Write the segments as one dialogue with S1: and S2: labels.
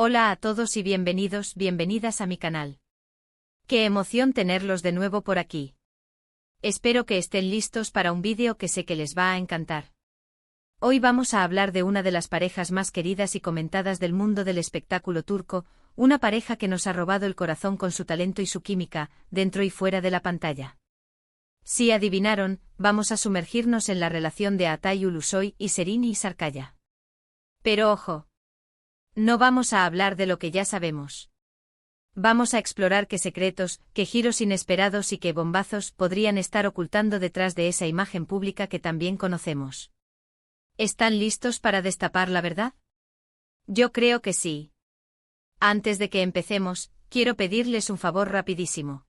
S1: Hola a todos y bienvenidos, bienvenidas a mi canal. Qué emoción tenerlos de nuevo por aquí. Espero que estén listos para un vídeo que sé que les va a encantar. Hoy vamos a hablar de una de las parejas más queridas y comentadas del mundo del espectáculo turco, una pareja que nos ha robado el corazón con su talento y su química, dentro y fuera de la pantalla. Si adivinaron, vamos a sumergirnos en la relación de Atay Ulusoy y Serini Sarkaya. Pero ojo, no vamos a hablar de lo que ya sabemos. Vamos a explorar qué secretos, qué giros inesperados y qué bombazos podrían estar ocultando detrás de esa imagen pública que también conocemos. ¿Están listos para destapar la verdad? Yo creo que sí. Antes de que empecemos, quiero pedirles un favor rapidísimo.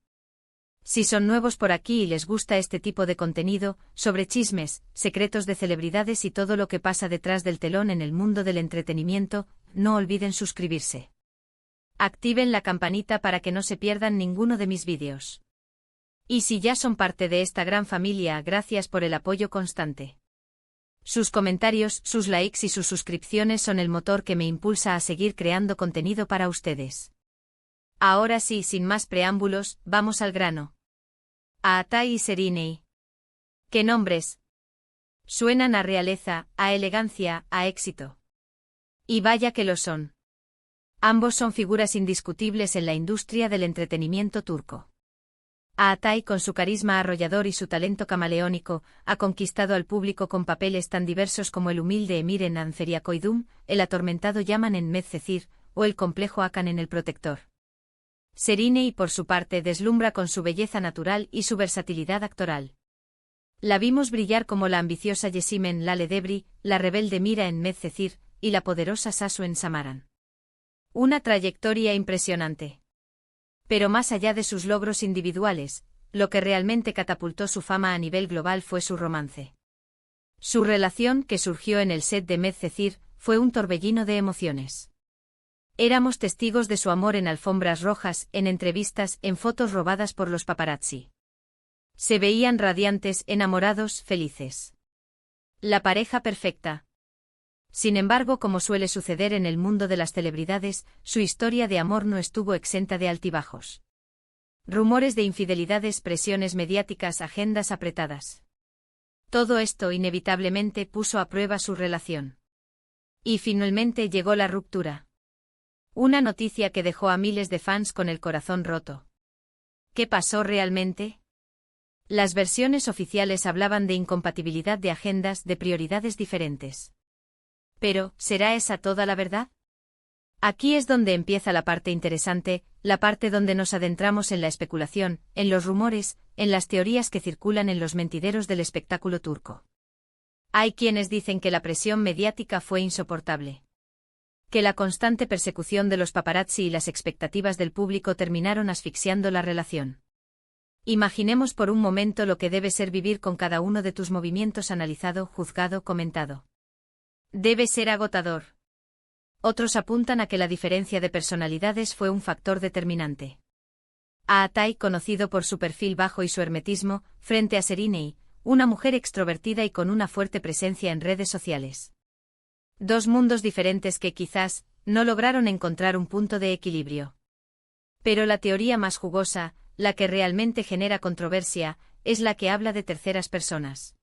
S1: Si son nuevos por aquí y les gusta este tipo de contenido, sobre chismes, secretos de celebridades y todo lo que pasa detrás del telón en el mundo del entretenimiento, no olviden suscribirse. Activen la campanita para que no se pierdan ninguno de mis vídeos. Y si ya son parte de esta gran familia, gracias por el apoyo constante. Sus comentarios, sus likes y sus suscripciones son el motor que me impulsa a seguir creando contenido para ustedes. Ahora sí, sin más preámbulos, vamos al grano. A Atay y Serini. ¿Qué nombres? Suenan a realeza, a elegancia, a éxito. Y vaya que lo son. Ambos son figuras indiscutibles en la industria del entretenimiento turco. Atay, con su carisma arrollador y su talento camaleónico, ha conquistado al público con papeles tan diversos como el humilde Emir en Anferia Koydum, el atormentado Yaman en Medcezir, o el complejo Hakan en El Protector. Serini, por su parte, deslumbra con su belleza natural y su versatilidad actoral. La vimos brillar como la ambiciosa Yesim en Lale Devri, la rebelde Mira en Medcezir, y la poderosa Sasu en Samaran. Una trayectoria impresionante. Pero más allá de sus logros individuales, lo que realmente catapultó su fama a nivel global fue su romance. Su relación, que surgió en el set de Medcezir, fue un torbellino de emociones. Éramos testigos de su amor en alfombras rojas, en entrevistas, en fotos robadas por los paparazzi. Se veían radiantes, enamorados, felices. La pareja perfecta. Sin embargo, como suele suceder en el mundo de las celebridades, su historia de amor no estuvo exenta de altibajos. Rumores de infidelidades, presiones mediáticas, agendas apretadas. Todo esto inevitablemente puso a prueba su relación. Y finalmente llegó la ruptura. Una noticia que dejó a miles de fans con el corazón roto. ¿Qué pasó realmente? Las versiones oficiales hablaban de incompatibilidad de agendas, de prioridades diferentes. Pero, ¿será esa toda la verdad? Aquí es donde empieza la parte interesante, la parte donde nos adentramos en la especulación, en los rumores, en las teorías que circulan en los mentideros del espectáculo turco. Hay quienes dicen que la presión mediática fue insoportable. Que la constante persecución de los paparazzi y las expectativas del público terminaron asfixiando la relación. Imaginemos por un momento lo que debe ser vivir con cada uno de tus movimientos analizado, juzgado, comentado. Debe ser agotador. Otros apuntan a que la diferencia de personalidades fue un factor determinante. A Atay, conocido por su perfil bajo y su hermetismo, frente a Serini, una mujer extrovertida y con una fuerte presencia en redes sociales. Dos mundos diferentes que quizás no lograron encontrar un punto de equilibrio. Pero la teoría más jugosa, la que realmente genera controversia, es la que habla de terceras personas.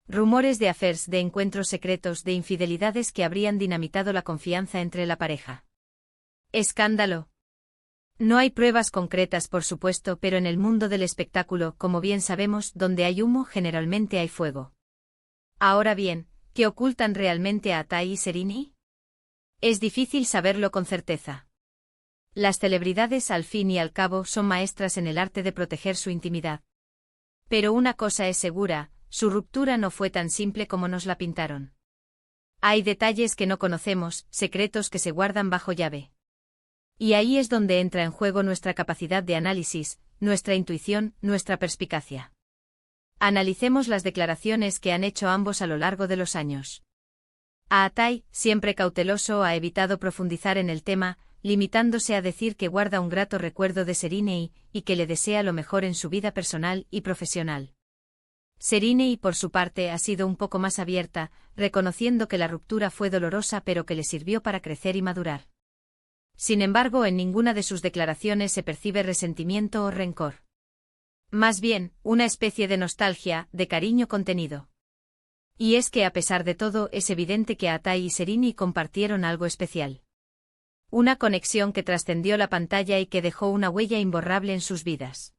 S1: Rumores de affairs, de encuentros secretos, de infidelidades que habrían dinamitado la confianza entre la pareja. Escándalo. No hay pruebas concretas, por supuesto, pero en el mundo del espectáculo, como bien sabemos, donde hay humo generalmente hay fuego. Ahora bien, ¿qué ocultan realmente a Atay y Serini? Es difícil saberlo con certeza. Las celebridades, al fin y al cabo, son maestras en el arte de proteger su intimidad. Pero una cosa es segura, su ruptura no fue tan simple como nos la pintaron. Hay detalles que no conocemos, secretos que se guardan bajo llave. Y ahí es donde entra en juego nuestra capacidad de análisis, nuestra intuición, nuestra perspicacia. Analicemos las declaraciones que han hecho ambos a lo largo de los años. Atay, siempre cauteloso, ha evitado profundizar en el tema, limitándose a decir que guarda un grato recuerdo de Serini y que le desea lo mejor en su vida personal y profesional. Serini, por su parte, ha sido un poco más abierta, reconociendo que la ruptura fue dolorosa pero que le sirvió para crecer y madurar. Sin embargo, en ninguna de sus declaraciones se percibe resentimiento o rencor. Más bien, una especie de nostalgia, de cariño contenido. Y es que a pesar de todo es evidente que Atai y Serrini compartieron algo especial. Una conexión que trascendió la pantalla y que dejó una huella imborrable en sus vidas.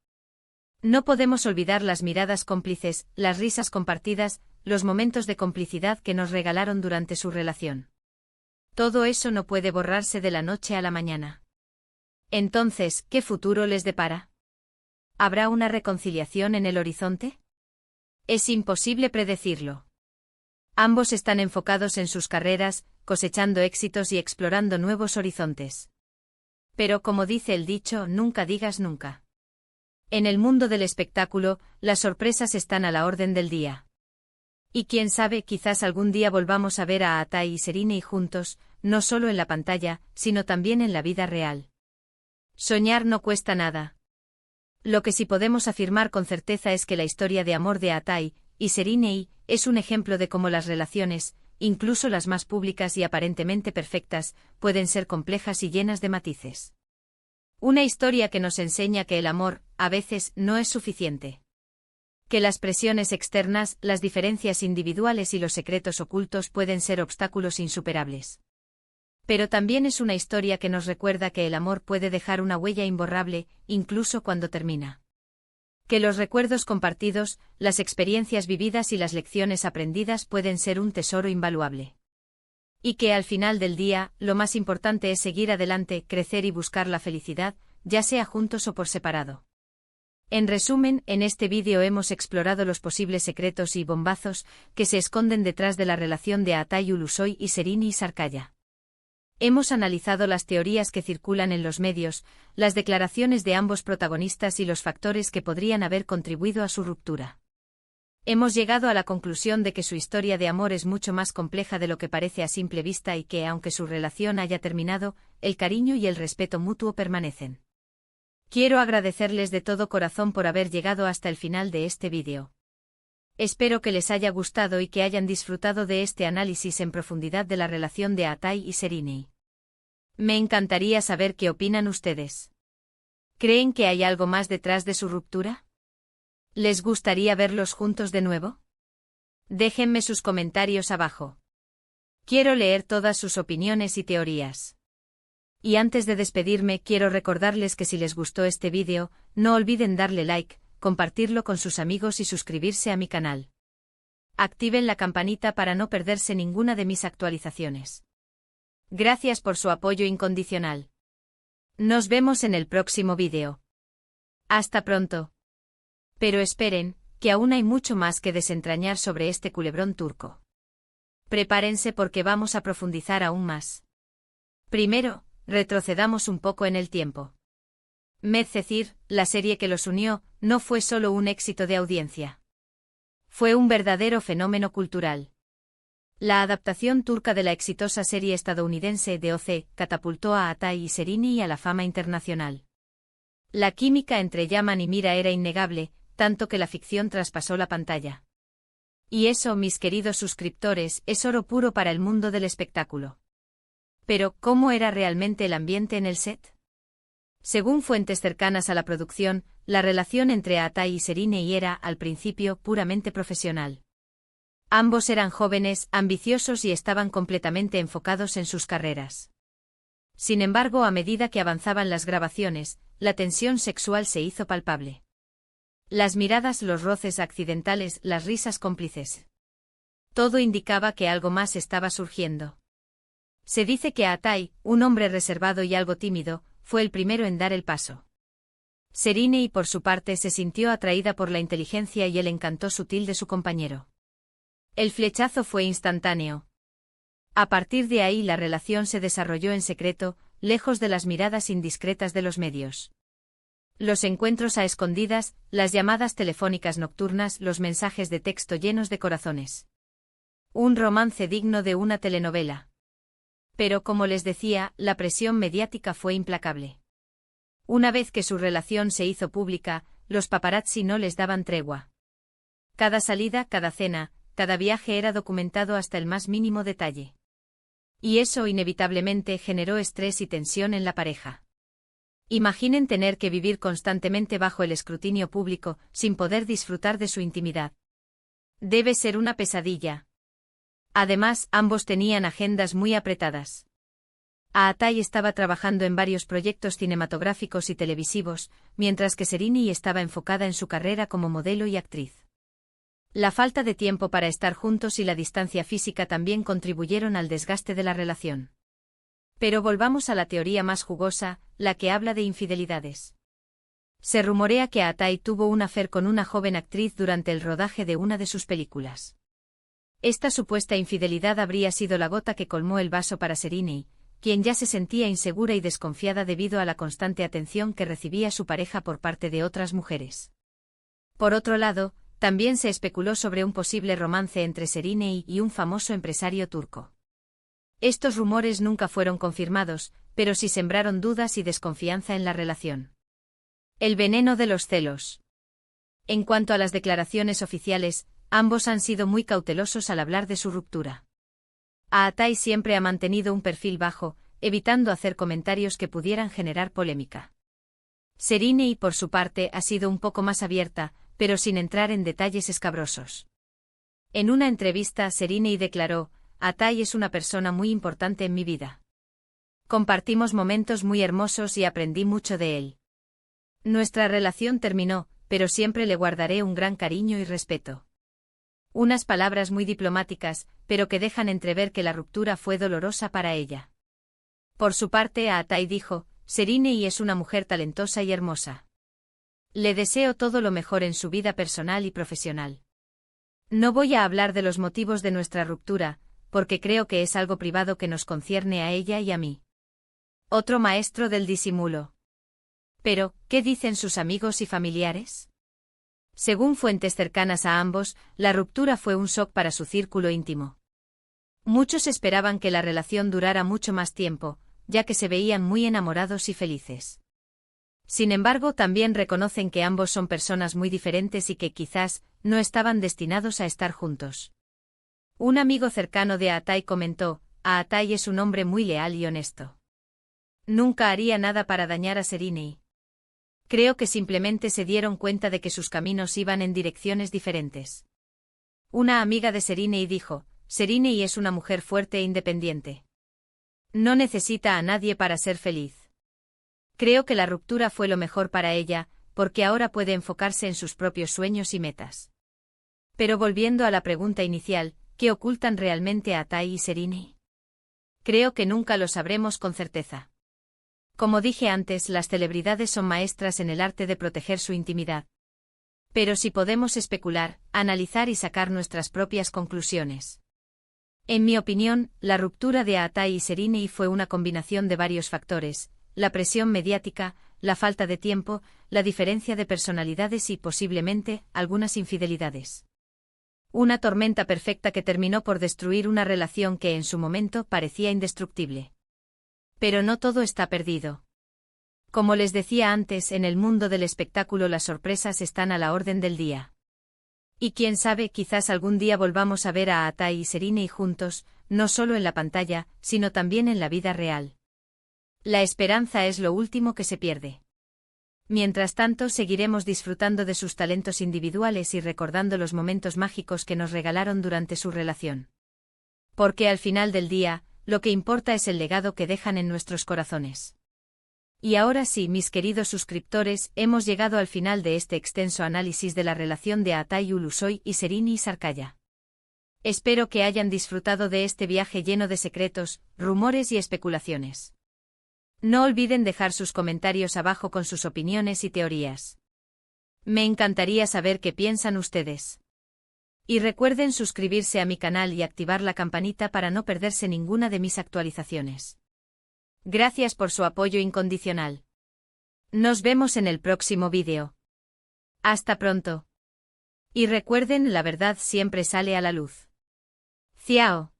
S1: No podemos olvidar las miradas cómplices, las risas compartidas, los momentos de complicidad que nos regalaron durante su relación. Todo eso no puede borrarse de la noche a la mañana. Entonces, ¿qué futuro les depara? ¿Habrá una reconciliación en el horizonte? Es imposible predecirlo. Ambos están enfocados en sus carreras, cosechando éxitos y explorando nuevos horizontes. Pero como dice el dicho, nunca digas nunca. En el mundo del espectáculo, las sorpresas están a la orden del día. Y quién sabe, quizás algún día volvamos a ver a Atai y Serrini juntos, no solo en la pantalla, sino también en la vida real. Soñar no cuesta nada. Lo que sí podemos afirmar con certeza es que la historia de amor de Atai y Serrini es un ejemplo de cómo las relaciones, incluso las más públicas y aparentemente perfectas, pueden ser complejas y llenas de matices. Una historia que nos enseña que el amor, a veces, no es suficiente. Que las presiones externas, las diferencias individuales y los secretos ocultos pueden ser obstáculos insuperables. Pero también es una historia que nos recuerda que el amor puede dejar una huella imborrable, incluso cuando termina. Que los recuerdos compartidos, las experiencias vividas y las lecciones aprendidas pueden ser un tesoro invaluable. Y que al final del día, lo más importante es seguir adelante, crecer y buscar la felicidad, ya sea juntos o por separado. En resumen, en este vídeo hemos explorado los posibles secretos y bombazos que se esconden detrás de la relación de Atai Ulusoy y Serrini Sarkaya. Hemos analizado las teorías que circulan en los medios, las declaraciones de ambos protagonistas y los factores que podrían haber contribuido a su ruptura. Hemos llegado a la conclusión de que su historia de amor es mucho más compleja de lo que parece a simple vista y que, aunque su relación haya terminado, el cariño y el respeto mutuo permanecen. Quiero agradecerles de todo corazón por haber llegado hasta el final de este vídeo. Espero que les haya gustado y que hayan disfrutado de este análisis en profundidad de la relación de Atai y Serrini. Me encantaría saber qué opinan ustedes. ¿Creen que hay algo más detrás de su ruptura? ¿Les gustaría verlos juntos de nuevo? Déjenme sus comentarios abajo. Quiero leer todas sus opiniones y teorías. Y antes de despedirme, quiero recordarles que si les gustó este vídeo, no olviden darle like, compartirlo con sus amigos y suscribirse a mi canal. Activen la campanita para no perderse ninguna de mis actualizaciones. Gracias por su apoyo incondicional. Nos vemos en el próximo vídeo. Hasta pronto. Pero esperen, que aún hay mucho más que desentrañar sobre este culebrón turco. Prepárense porque vamos a profundizar aún más. Primero, retrocedamos un poco en el tiempo. Medcezir, la serie que los unió, no fue solo un éxito de audiencia. Fue un verdadero fenómeno cultural. La adaptación turca de la exitosa serie estadounidense de OC catapultó a Atai y Serrini a la fama internacional. La química entre Yaman y Mira era innegable, tanto que la ficción traspasó la pantalla. Y eso, mis queridos suscriptores, es oro puro para el mundo del espectáculo. Pero, ¿cómo era realmente el ambiente en el set? Según fuentes cercanas a la producción, la relación entre Atai y Serrini era, al principio, puramente profesional. Ambos eran jóvenes, ambiciosos y estaban completamente enfocados en sus carreras. Sin embargo, a medida que avanzaban las grabaciones, la tensión sexual se hizo palpable. Las miradas, los roces accidentales, las risas cómplices. Todo indicaba que algo más estaba surgiendo. Se dice que Atai, un hombre reservado y algo tímido, fue el primero en dar el paso. Serrini, por su parte, se sintió atraída por la inteligencia y el encanto sutil de su compañero. El flechazo fue instantáneo. A partir de ahí la relación se desarrolló en secreto, lejos de las miradas indiscretas de los medios. Los encuentros a escondidas, las llamadas telefónicas nocturnas, los mensajes de texto llenos de corazones. Un romance digno de una telenovela. Pero como les decía, la presión mediática fue implacable. Una vez que su relación se hizo pública, los paparazzi no les daban tregua. Cada salida, cada cena, cada viaje era documentado hasta el más mínimo detalle. Y eso inevitablemente generó estrés y tensión en la pareja. Imaginen tener que vivir constantemente bajo el escrutinio público, sin poder disfrutar de su intimidad. Debe ser una pesadilla. Además, ambos tenían agendas muy apretadas. Aatai estaba trabajando en varios proyectos cinematográficos y televisivos, mientras que Serini estaba enfocada en su carrera como modelo y actriz. La falta de tiempo para estar juntos y la distancia física también contribuyeron al desgaste de la relación. Pero volvamos a la teoría más jugosa, la que habla de infidelidades. Se rumorea que Aatai tuvo un affair con una joven actriz durante el rodaje de una de sus películas. Esta supuesta infidelidad habría sido la gota que colmó el vaso para Serini, quien ya se sentía insegura y desconfiada debido a la constante atención que recibía su pareja por parte de otras mujeres. Por otro lado, también se especuló sobre un posible romance entre Serini y un famoso empresario turco. Estos rumores nunca fueron confirmados, pero sí sembraron dudas y desconfianza en la relación. El veneno de los celos. En cuanto a las declaraciones oficiales, ambos han sido muy cautelosos al hablar de su ruptura. Aatai siempre ha mantenido un perfil bajo, evitando hacer comentarios que pudieran generar polémica. Serini, por su parte, ha sido un poco más abierta, pero sin entrar en detalles escabrosos. En una entrevista, Serini declaró: Aatai es una persona muy importante en mi vida. Compartimos momentos muy hermosos y aprendí mucho de él. Nuestra relación terminó, pero siempre le guardaré un gran cariño y respeto. Unas palabras muy diplomáticas, pero que dejan entrever que la ruptura fue dolorosa para ella. Por su parte, Aatai dijo: Serini es una mujer talentosa y hermosa. Le deseo todo lo mejor en su vida personal y profesional. No voy a hablar de los motivos de nuestra ruptura, porque creo que es algo privado que nos concierne a ella y a mí. Otro maestro del disimulo. Pero, ¿qué dicen sus amigos y familiares? Según fuentes cercanas a ambos, la ruptura fue un shock para su círculo íntimo. Muchos esperaban que la relación durara mucho más tiempo, ya que se veían muy enamorados y felices. Sin embargo, también reconocen que ambos son personas muy diferentes y que quizás no estaban destinados a estar juntos. Un amigo cercano de Aatai comentó: Aatai es un hombre muy leal y honesto. Nunca haría nada para dañar a Serini. Creo que simplemente se dieron cuenta de que sus caminos iban en direcciones diferentes. Una amiga de Serini dijo: Serini es una mujer fuerte e independiente. No necesita a nadie para ser feliz. Creo que la ruptura fue lo mejor para ella, porque ahora puede enfocarse en sus propios sueños y metas. Pero volviendo a la pregunta inicial, ¿qué ocultan realmente Aatai y Serini? Creo que nunca lo sabremos con certeza. Como dije antes, las celebridades son maestras en el arte de proteger su intimidad. Pero sí podemos especular, analizar y sacar nuestras propias conclusiones. En mi opinión, la ruptura de Aatai y Serini fue una combinación de varios factores: la presión mediática, la falta de tiempo, la diferencia de personalidades y, posiblemente, algunas infidelidades. Una tormenta perfecta que terminó por destruir una relación que en su momento parecía indestructible. Pero no todo está perdido. Como les decía antes, en el mundo del espectáculo las sorpresas están a la orden del día. Y quién sabe, quizás algún día volvamos a ver a Aatai y Serini juntos, no solo en la pantalla, sino también en la vida real. La esperanza es lo último que se pierde. Mientras tanto, seguiremos disfrutando de sus talentos individuales y recordando los momentos mágicos que nos regalaron durante su relación. Porque al final del día, lo que importa es el legado que dejan en nuestros corazones. Y ahora sí, mis queridos suscriptores, hemos llegado al final de este extenso análisis de la relación de Aatai Ulusoy y Serini Sarkaya. Espero que hayan disfrutado de este viaje lleno de secretos, rumores y especulaciones. No olviden dejar sus comentarios abajo con sus opiniones y teorías. Me encantaría saber qué piensan ustedes. Y recuerden suscribirse a mi canal y activar la campanita para no perderse ninguna de mis actualizaciones. Gracias por su apoyo incondicional. Nos vemos en el próximo vídeo. Hasta pronto. Y recuerden, la verdad siempre sale a la luz. Ciao.